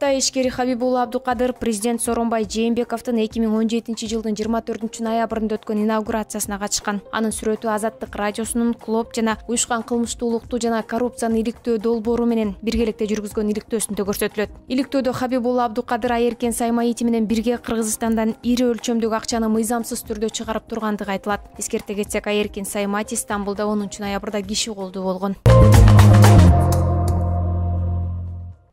Кыргызтай ишкери Хабибулла Абдукадыр президент Сооронбай Жээнбековдун 2017 жылдын 24 ноябрында өткөн инаугурациясына катышкан. Анын сүрөтү Азаттык радиосунун клоп жана уюшкан кылмыштуулукту жана коррупцияны иликтөө долбоору менен биргеликте жүргүзгөн иликтөөсүндө көрсөтүлөт. Иликтөөдө Хабибулла Абдукадыр Айеркен Саймаити менен бирге Кыргызстандан ири өлчөмдөгү акчаны мыйзамсыз түрдө чыгарып тургандыгы айтылат. Эскерте кетсек, Айеркен Саймаити Стамбулда 10 ноябрда киши колдуу болгон.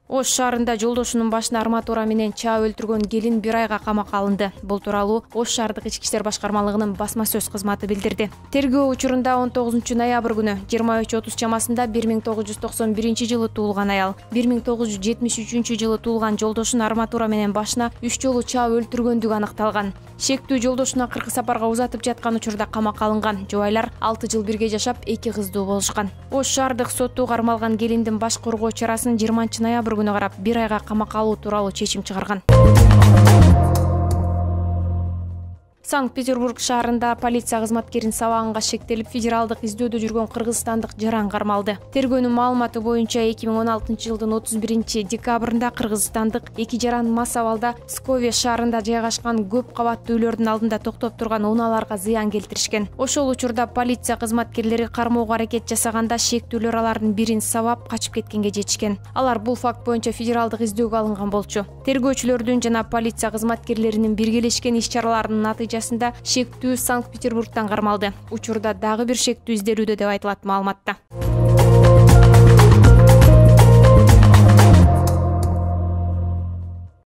Ош шаарында жолдошунун башына арматура менен чаап өлтүргөн келин 1 айга камакка алынды. Бул тууралуу Ош шаардык ички иштер башкармалыгынын басма сөз кызматы билдирди. Тергөө учурунда 19 ноябрь күнү 23:30 чамасында 1991 жылы туулган аял 1973 жылы туулган жолдошун арматура менен башына 3 жолу чаап өлтүргөндүгү аныкталган. Шектүү жолдошуна кыркы сапарга узатып жаткан учурда камакка алынган. Жубайлар 6 жыл бирге жашап, 2 кыздуу болушкан. Ош шаардык соту кармалган келиндин баш коргоо чарасын 20 ноябрь күнү карап 1 айга камакка алуу тууралуу чечим чыгарган. Санкт-Петербург шаарында полиция кызматкерин сабаганга шектелип, федералдык издөөдө жүргөн кыргызстандык жаран кармалды. Тергөөнүн маалыматы боюнча 2016 жылдын 31 декабрында кыргызстандык 2 жаран мас абалда Пскове шаарында жайгашкан көп кабаттуу үйлөрдүн алдында токтоп турган унааларга зыян келтиришкен. Ошол учурда полиция кызматкерлери кармоого аракет жасаганда шектүүлөр алардын бирин сабап качып кеткенге жетишкен. Алар бул факт боюнча федералдык издөөгө алынган болчу. Тергөөчүлөрдүн жана полиция кызматкерлеринин биргелешкен иш-чараларынын натыйжасында шектүү Санкт-Петербургтан кармалды. Учурда дагы бир шектүү изделүүдө деп айтылат маалыматта.